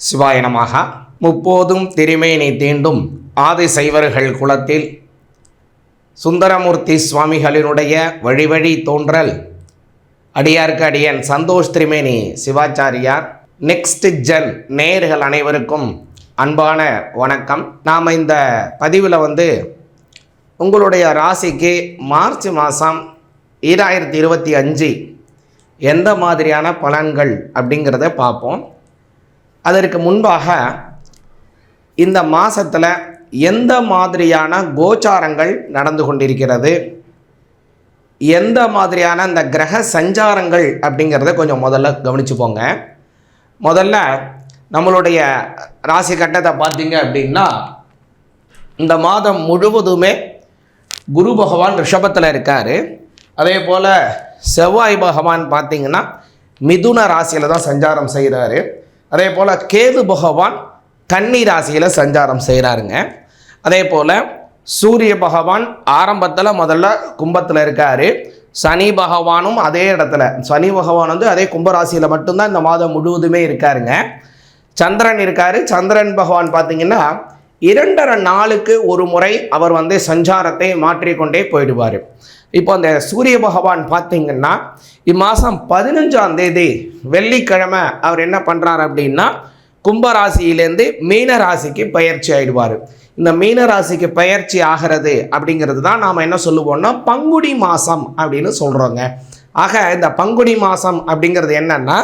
சிவாய நமஹ. முப்போதும் திருமேனி தீண்டும் ஆதிசைவர்கள் குலத்தில் சுந்தரமூர்த்தி சுவாமிகளினுடைய வழி தோன்றல் அடியார்க்கு அடியன் சந்தோஷ் திரிமேனி சிவாச்சாரியார். நெக்ஸ்ட் ஜென் நேயர்கள் அனைவருக்கும் அன்பான வணக்கம். நாம் இந்த பதிவில் உங்களுடைய ராசிக்கு மார்ச் மாதம் 2025 எந்த மாதிரியான பலன்கள் அப்படிங்கிறத பார்ப்போம். அதற்கு முன்பாக இந்த மாதத்தில் எந்த மாதிரியான கோச்சாரங்கள் நடந்து கொண்டிருக்கிறது, எந்த மாதிரியான இந்த கிரக சஞ்சாரங்கள் அப்படிங்கிறத கொஞ்சம் முதல்ல கவனிச்சுப்போங்க. முதல்ல நம்மளுடைய ராசி கட்டத்தை பார்த்தீங்க அப்படின்னா, இந்த மாதம் முழுவதுமே குரு பகவான் ரிஷபத்தில் இருக்கார். அதே போல் செவ்வாய் பகவான் பார்த்திங்கன்னா மிதுன ராசியில் தான் சஞ்சாரம் செய்கிறாரு. அதே போல் கேது பகவான் கன்னி ராசியில் சஞ்சாரம் செய்கிறாருங்க. அதே போல் சூரிய பகவான் ஆரம்பத்தில் முதல்ல கும்பத்தில் இருக்கார். சனி பகவானும் அதே இடத்துல, சனி பகவான் அதே கும்பராசியில் மட்டும்தான் இந்த மாதம் முழுவதுமே இருக்காருங்க. சந்திரன் இருக்கார். சந்திரன் பகவான் பார்த்திங்கன்னா 2.5 நாளுக்கு ஒரு முறை அவர் சஞ்சாரத்தை மாற்றிக்கொண்டே போயிடுவார். இப்போ அந்த சூரிய பகவான் பார்த்திங்கன்னா இம்மாதம் 15ஆம் தேதி வெள்ளிக்கிழமை அவர் என்ன பண்ணுறார் அப்படின்னா, கும்பராசியிலேருந்து மீன ராசிக்கு பயிற்சி ஆகிடுவார். இந்த மீன ராசிக்கு பயிற்சி ஆகிறது அப்படிங்கிறது தான் நாம் என்ன சொல்லுவோம்னா பங்குனி மாதம் அப்படின்னு சொல்கிறோங்க. ஆக இந்த பங்குனி மாதம் அப்படிங்கிறது என்னன்னா,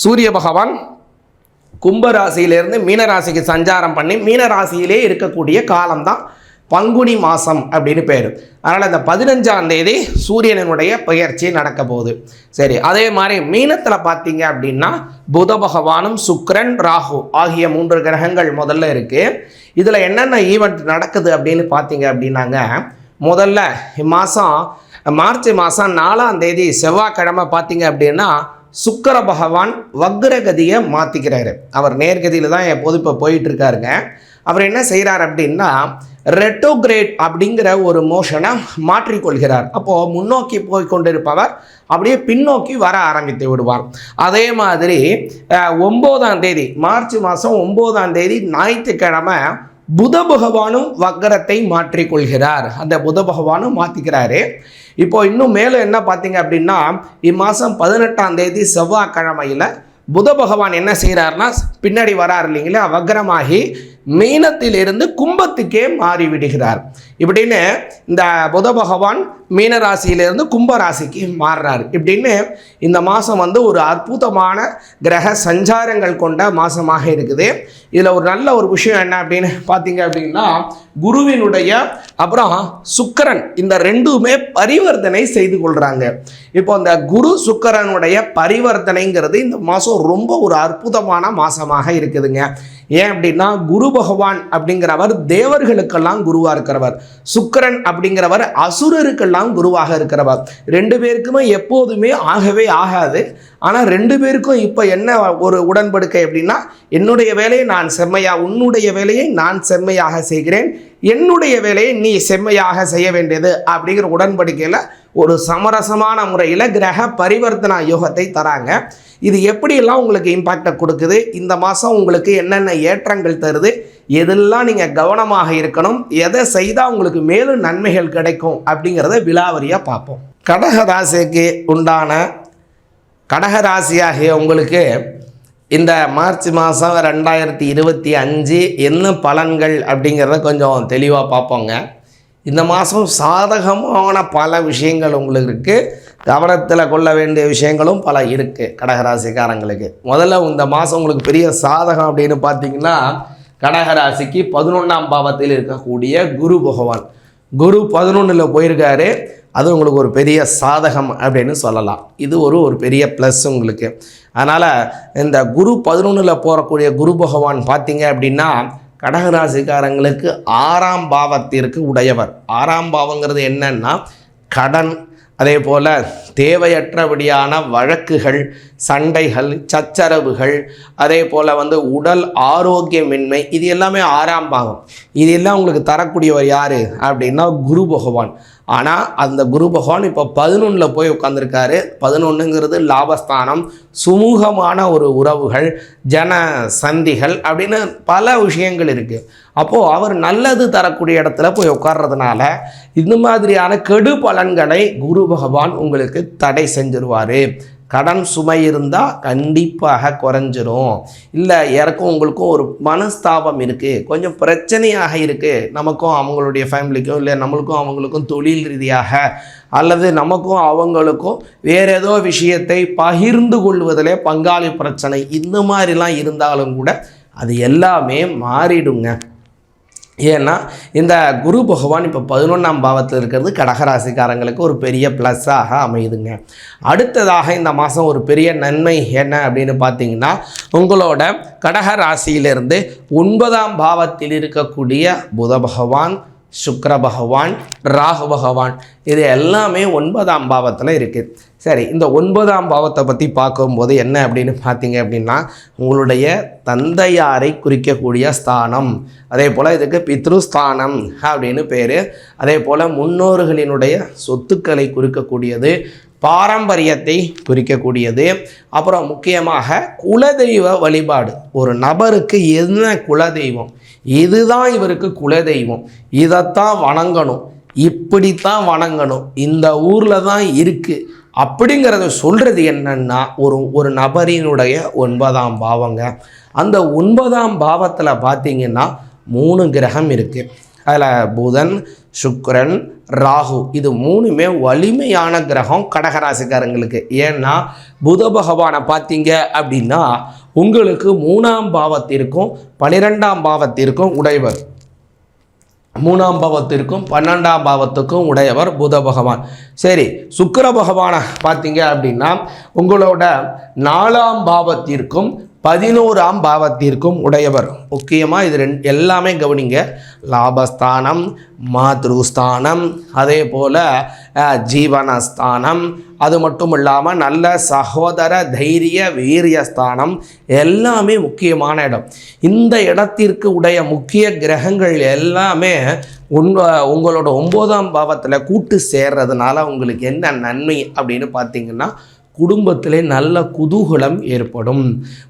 சூரிய பகவான் கும்பராசியிலேருந்து மீனராசிக்கு சஞ்சாரம் பண்ணி மீனராசியிலே இருக்கக்கூடிய காலம்தான் பங்குனி மாதம் அப்படின்னு பேர். அதனால் இந்த 15ஆம் தேதி சூரியனுடைய பயிற்சி நடக்க போகுது. சரி, அதே மாதிரி மீனத்தில் பார்த்தீங்க அப்படின்னா புத பகவானும் சுக்கிரன் ராகு ஆகிய 3 கிரகங்கள் முதல்ல இருக்குது. இதில் என்னென்ன ஈவெண்ட் நடக்குது அப்படின்னு பார்த்தீங்க அப்படின்னாங்க, முதல்ல இம்மாதம் மார்ச் மாதம் 4ஆம் தேதி செவ்வாய்க்கிழமை பார்த்தீங்க அப்படின்னா சுக்கிர பகவான் வக்ரகதியை மாற்றிக்கிறாரு. அவர் நேர்கதியில் தான் எப்போது இப்போ போயிட்டுருக்காருங்க. அவர் என்ன செய்கிறார் அப்படின்னா ரெட்ரோகிரேட் அப்படிங்கிற ஒரு மோஷனை மாற்றிக்கொள்கிறார். அப்போது முன்னோக்கி போய் கொண்டிருப்பவர் அப்படியே பின்னோக்கி வர ஆரம்பித்து விடுவார். அதே மாதிரி 9ஆம் தேதி மார்ச் மாதம் 9ஆம் தேதி ஞாயிற்றுக்கிழமை புத பகவானும் வக்ரத்தை மாற்றிக்கொள்கிறார். அந்த புத பகவானும் மாற்றிக்கிறாரு. இப்போ இன்னும் மேலே என்ன பார்த்தீங்க அப்படின்னா, இம்மாதம் 18ஆம் தேதி செவ்வாய்க்கிழமையில் புத பகவான் என்ன செய்கிறார்னா பின்னாடி வரார் இல்லைங்களா, வக்ரமாகி மீனத்திலிருந்து கும்பத்துக்கே மாறிவிடுகிறார். இப்படின்னு இந்த புத பகவான் மீனராசியிலிருந்து கும்பராசிக்கு மாறுறார். இப்படின்னு இந்த மாதம் ஒரு அற்புதமான கிரக சஞ்சாரங்கள் கொண்ட மாதமாக இருக்குது. இதில் ஒரு நல்ல ஒரு விஷயம் என்ன அப்படின்னு பார்த்தீங்க அப்படின்னா, குருவினுடைய அப்புறம் சுக்கிரன் இந்த ரெண்டுமே பரிவர்த்தனை செய்து கொள்கிறாங்க. இப்போ இந்த குரு சுக்கிரனுடைய பரிவர்த்தனைங்கிறது இந்த மாதம் ரொம்ப ஒரு அற்புதமான மாதமாக இருக்குதுங்க. ஏன் அப்படின்னா, குரு பகவான் அப்படிங்கிறவர் தேவர்களுக்கெல்லாம் குருவாக இருக்கிறவர், சுக்கிரன் அப்படிங்கிறவர் அசுரருக்கெல்லாம் குருவாக இருக்கிறவர். 2 பேருக்குமே எப்போதுமே ஆகவே ஆகாது. ஆனால் 2 பேருக்கும் இப்போ என்ன ஒரு உடன்படிக்கை அப்படின்னா, என்னுடைய வேலையை நான் உன்னுடைய வேலையை நான் செம்மையாக செய்கிறேன், என்னுடைய வேலையை நீ செம்மையாக செய்ய வேண்டியது அப்படிங்கிற உடன்படிக்கையில் ஒரு சமரசமான முறையில் கிரக பரிவர்த்தனா யோகத்தை தராங்க. இது எப்படியெல்லாம் உங்களுக்கு இம்பாக்டை கொடுக்குது, இந்த மாதம் உங்களுக்கு என்னென்ன ஏற்றங்கள் தருது, எதெல்லாம் நீங்கள் கவனமாக இருக்கணும், எதை செய்தால் உங்களுக்கு மேலும் நன்மைகள் கிடைக்கும் அப்படிங்கிறத விலாவரியாக பார்ப்போம். கடகராசிக்கு உண்டான கடகராசியாகிய உங்களுக்கு இந்த மார்ச் மாதம் 2025 என்ன பலன்கள் அப்படிங்கிறத கொஞ்சம் தெளிவாக பார்ப்போங்க. இந்த மாதம் சாதகமான பல விஷயங்கள் உங்களுக்கு இருக்குது, கவனத்தில் கொள்ள வேண்டிய விஷயங்களும் பல இருக்குது கடகராசிக்காரங்களுக்கு. முதல்ல இந்த மாதம் உங்களுக்கு பெரிய சாதகம் அப்படின்னு பார்த்தீங்கன்னா, கடகராசிக்கு 11ஆம் பாவத்தில் இருக்கக்கூடிய குரு பகவான், குரு 11ல் போயிருக்காரு. அது உங்களுக்கு ஒரு பெரிய சாதகம் அப்படின்னு சொல்லலாம். இது ஒரு பெரிய ப்ளஸ் உங்களுக்கு. அதனால் இந்த குரு 11ல் போகக்கூடிய குரு பகவான் பார்த்தீங்க அப்படின்னா கடகராசிக்காரங்களுக்கு 6ஆம் பாவத்திற்கு உடையவர். 6ஆம் பாவங்கிறது என்னன்னா கடன், அதே போல் தேவையற்றபடியான வழக்குகள், சண்டைகள், சச்சரவுகள், அதே போல் உடல் ஆரோக்கியமின்மை, இது எல்லாமே 6ஆம் பாவம். இது எல்லாம் உங்களுக்கு தரக்கூடியவர் யார் அப்படின்னா குரு பகவான். ஆனால் அந்த குரு பகவான் இப்போ 11 போய் உட்காந்துருக்காரு. 11ங்கிறது லாபஸ்தானம், சுமூகமான ஒரு உறவுகள், ஜன சந்திகள் அப்படின்னு பல விஷயங்கள் இருக்குது. அப்போது அவர் நல்லது தரக்கூடிய இடத்துல போய் உட்கார்றதுனால இந்த மாதிரியான கெடு பலன்களை குரு பகவான் உங்களுக்கு தடை செஞ்சிருவார். கடன் சுமை இருந்தால் கண்டிப்பாக குறைஞ்சிரும். இல்லை யாருக்கும் உங்களுக்கும் ஒரு மனஸ்தாபம் இருக்குது, கொஞ்சம் பிரச்சனையாக இருக்குது, நமக்கும் அவங்களுடைய ஃபேமிலிக்கும் இல்லை நம்மளுக்கும் அவங்களுக்கும் தொழில் ரீதியாக அல்லது நமக்கும் அவங்களுக்கும் வேறு ஏதோ விஷயத்தை பகிர்ந்து கொள்வதிலே பங்காளி பிரச்சனை இந்த மாதிரிலாம் இருந்தாலும் கூட அது எல்லாமே மாறிடுங்க. ஏன்னா இந்த குரு பகவான் இப்போ 11ஆம் பாவத்தில் இருக்கிறது கடகராசிக்காரங்களுக்கு ஒரு பெரிய ப்ளஸ்ஸாக அமையுதுங்க. அடுத்ததாக இந்த மாதம் ஒரு பெரிய நன்மை என்ன அப்படின்னு பார்த்தீங்கன்னா, உங்களோட கடகராசியிலிருந்து 9ஆம் பாவத்தில் இருக்கக்கூடிய புத பகவான், சுக்கிர பகவான், ராகு பகவான் இது எல்லாமே 9ஆம் பாவத்தில் இருக்குது. சரி, இந்த 9ஆம் பாவத்தை பற்றி பார்க்கும்போது என்ன அப்படின்னு பார்த்தீங்க அப்படின்னா, உங்களுடைய தந்தையாரை குறிக்கக்கூடிய ஸ்தானம், அதே போல் இதுக்கு பித்ருஸ்தானம் அப்படின்னு பேர். அதே போல் முன்னோர்களினுடைய சொத்துக்களை குறிக்கக்கூடியது, பாரம்பரியத்தை குறிக்கக்கூடியது. அப்புறம் முக்கியமாக குலதெய்வ வழிபாடு. ஒரு நபருக்கு என்ன குலதெய்வம், இதுதான் இவருக்கு குலதெய்வம், இதைத்தான் வணங்கணும், இப்படித்தான் வணங்கணும், இந்த ஊரில் தான் இருக்குது அப்படிங்கிறத சொல்கிறது என்னன்னா ஒரு நபரினுடைய 9ஆம் பாவங்க. அந்த 9ஆம் பாவத்தில் பார்த்தீங்கன்னா 3 கிரகம் இருக்குது. அதில் புதன், சுக்கிரன், ராகு இது 3மே வலிமையான கிரகம் கடகராசிக்காரங்களுக்கு. ஏன்னா புத பகவானை பார்த்தீங்க அப்படின்னா உங்களுக்கு 3ஆம் பாவத்திற்கும் 12ஆம் பாவத்திற்கும் உடையவர், 3ஆம் பாவத்திற்கும் 12ஆம் பாவத்துக்கும் உடையவர் புத பகவான். சரி, சுக்கிர பகவானை பார்த்தீங்க அப்படின்னா உங்களோட 4ஆம் பாவத்திற்கும் 11ஆம் பாவத்திற்கும் உடையவர். முக்கியமாக இது எல்லாமே கவனிங்க. லாபஸ்தானம், மாத்ருஸ்தானம், அதே போல் ஜீவனஸ்தானம், அது மட்டும் இல்லாமல் நல்ல சகோதர தைரிய வீரியஸ்தானம் எல்லாமே முக்கியமான இடம். இந்த இடத்திற்கு உடைய முக்கிய கிரகங்கள் எல்லாமே உங்களோட 9ஆம் பாவத்தில் கூட்டு சேர்றதுனால உங்களுக்கு என்ன நன்மை அப்படின்னு பார்த்தீங்கன்னா, குடும்பத்திலே நல்ல குதூகலம் ஏற்படும்,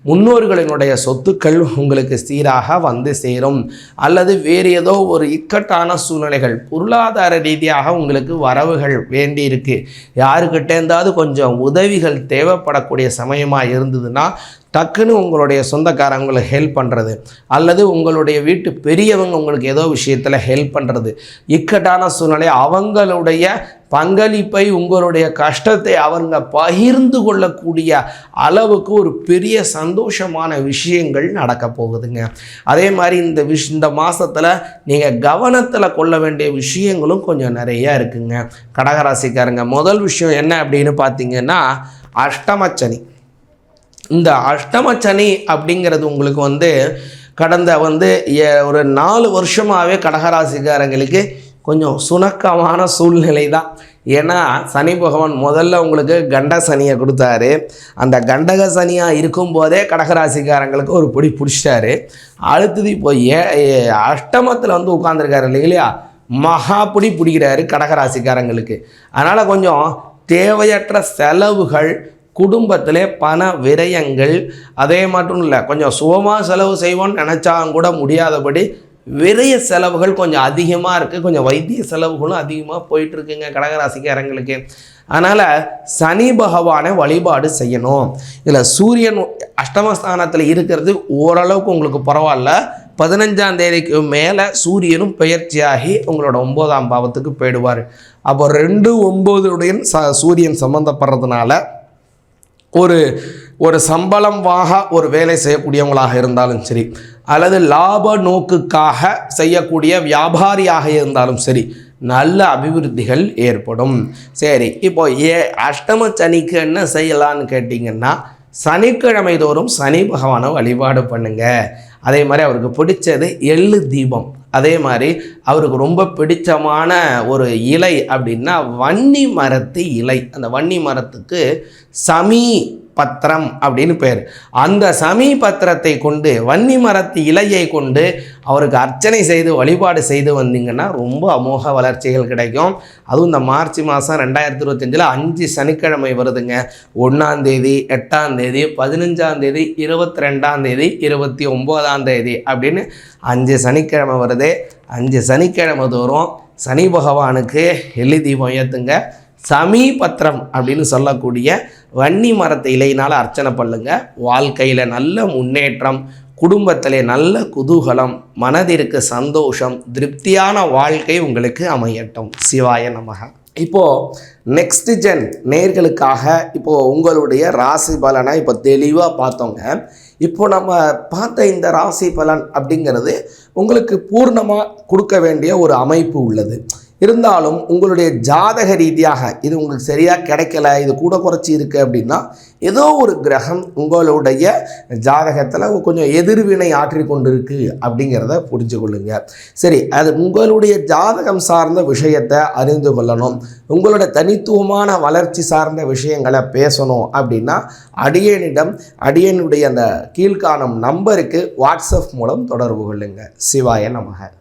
முன்னோர்களினுடைய சொத்துக்கள் உங்களுக்கு சீராக வந்து சேரும், அல்லது வேறு ஏதோ ஒரு இக்கட்டான சூழ்நிலைகள் பொருளாதார ரீதியாக உங்களுக்கு வரவுகள் வேண்டி இருக்கு, யாருக்கிட்டேருந்தாவது கொஞ்சம் உதவிகள் தேவைப்படக்கூடிய சமயமாக இருந்ததுன்னா டக்குன்னு உங்களுடைய சொந்தக்காரங்களுக்கு ஹெல்ப் பண்ணுறது, அல்லது உங்களுடைய வீட்டு பெரியவங்க உங்களுக்கு ஏதோ விஷயத்தில் ஹெல்ப் பண்ணுறது, இக்கட்டான சூழ்நிலை அவங்களுடைய பங்களிப்பை உங்களுடைய கஷ்டத்தை அவங்க பகிர்ந்து கொள்ளக்கூடிய அளவுக்கு ஒரு பெரிய சந்தோஷமான விஷயங்கள் நடக்க போகுதுங்க. அதே மாதிரி இந்த மாதத்தில் நீங்கள் கவனத்தில் கொள்ள வேண்டிய விஷயங்களும் கொஞ்சம் நிறையா இருக்குங்க கடகராசிக்காரங்க. முதல் விஷயம் என்ன அப்படின்னு பார்த்தீங்கன்னா, அஷ்டமச்சனி. இந்த அஷ்டமச்சனி அப்படிங்கிறது உங்களுக்கு கடந்த ஒரு 4 வருஷமாகவே கடகராசிக்காரங்களுக்கு கொஞ்சம் சுணக்கமான சூழ்நிலை தான். ஏன்னா சனி பகவான் முதல்ல உங்களுக்கு கண்ட சனியை கொடுத்தாரு. அந்த கண்டக சனியாக இருக்கும்போதே கடகராசிக்காரங்களுக்கு ஒரு பிடி பிடிச்சிட்டாரு. அடுத்தது இப்போ அஷ்டமத்தில் உட்காந்துருக்காரு இல்லையா, மகா பிடி பிடிக்கிறாரு கடகராசிக்காரங்களுக்கு. அதனால் கொஞ்சம் தேவையற்ற செலவுகள், குடும்பத்திலே பண விரயங்கள், அதே மட்டும் இல்லை கொஞ்சம் சுகமாக செலவு செய்வோன்னு நினச்சாலும் கூட முடியாதபடி விரய செலவுகள் கொஞ்சம் அதிகமாக இருக்குது. கொஞ்சம் வைத்திய செலவுகளும் அதிகமாக போயிட்டுருக்குங்க கடகராசிக்காரங்களுக்கு. அதனால் சனி பகவானை வழிபாடு செய்யணும். இதில் சூரியன் அஷ்டமஸ்தானத்தில் இருக்கிறது ஓரளவுக்கு உங்களுக்கு பரவாயில்ல. 15ஆம் தேதிக்கு மேலே சூரியனும் பெயர்ச்சியாகி உங்களோட 9ஆம் பாவத்துக்கு போயிடுவார். அப்போ 2-9 சூரியன் சம்மந்தப்படுறதுனால ஒரு சம்பளம் ஒரு வேலை செய்யக்கூடியவங்களாக இருந்தாலும் சரி, அல்லது லாப நோக்குக்காக செய்யக்கூடிய வியாபாரியாக இருந்தாலும் சரி, நல்ல அபிவிருத்திகள் ஏற்படும். சரி, இப்போ அஷ்டம சனிக்கு என்ன செய்யலான்னு கேட்டிங்கன்னா, சனிக்கிழமை தோறும் சனி பகவானை வழிபாடு பண்ணுங்க. அதே மாதிரி அவருக்கு பிடிச்சது எள்ளு தீபம். அதே மாதிரி அவருக்கு ரொம்ப பிடிச்சமான ஒரு இலை அப்படின்னா வன்னி மரத்து இலை. அந்த வன்னி மரத்துக்கு சமி பத்திரம் அப்படின்னு பேர். அந்த சமீ பத்திரத்தை கொண்டு வன்னி மரத்து இலையை கொண்டு அவருக்கு அர்ச்சனை செய்து வழிபாடு செய்து வந்தீங்கன்னா ரொம்ப அமோக வளர்ச்சிகள் கிடைக்கும். அதுவும் இந்த மார்ச் மாதம் 2025 5 சனிக்கிழமை வருதுங்க. 1ஆம் தேதி, 8ஆம் தேதி, 15ஆம் தேதி, 22ஆம் தேதி, 29ஆம் தேதி அப்படின்னு 5 சனிக்கிழமை வருது. 5 சனிக்கிழமை தோறும் சனி பகவானுக்கு எள்ளி தீபம் ஏற்றுங்க. சமீ பத்திரம் அப்படின்னு சொல்லக்கூடிய வன்னி மரத்தை இலையினால் அர்ச்சனை பண்ணுங்க. வாழ்க்கையில் நல்ல முன்னேற்றம், குடும்பத்திலே நல்ல குதூகலம், மனதிற்கு சந்தோஷம், திருப்தியான வாழ்க்கை உங்களுக்கு அமையட்டும். சிவாய நமக. இப்போது நெக்ஸ்ட் ஜென் நேர்களுக்காக இப்போது உங்களுடைய ராசி பலனை இப்போ தெளிவாக பார்த்தோங்க. இப்போ நம்ம பார்த்த இந்த ராசி பலன் அப்படிங்கிறது உங்களுக்கு பூர்ணமாக கொடுக்க வேண்டிய ஒரு அமைப்பு உள்ளது. இருந்தாலும் உங்களுடைய ஜாதக ரீதியாக இது உங்களுக்கு சரியாக கிடைக்கல, இது கூட குறைச்சி இருக்குது அப்படின்னா ஏதோ ஒரு கிரகம் உங்களுடைய ஜாதகத்தில் கொஞ்சம் எதிர்வினை ஆற்றி கொண்டு இருக்கு அப்படிங்கிறத புரிஞ்சு கொள்ளுங்க. சரி, அது உங்களுடைய ஜாதகம் சார்ந்த விஷயத்தை அறிந்து கொள்ளணும், உங்களோட தனித்துவமான வளர்ச்சி சார்ந்த விஷயங்களை பேசணும் அப்படின்னா அடியனுடைய அந்த கீழ்காணும் நம்பருக்கு வாட்ஸ்அப் மூலம் தொடர்பு கொள்ளுங்க. சிவாய நமக.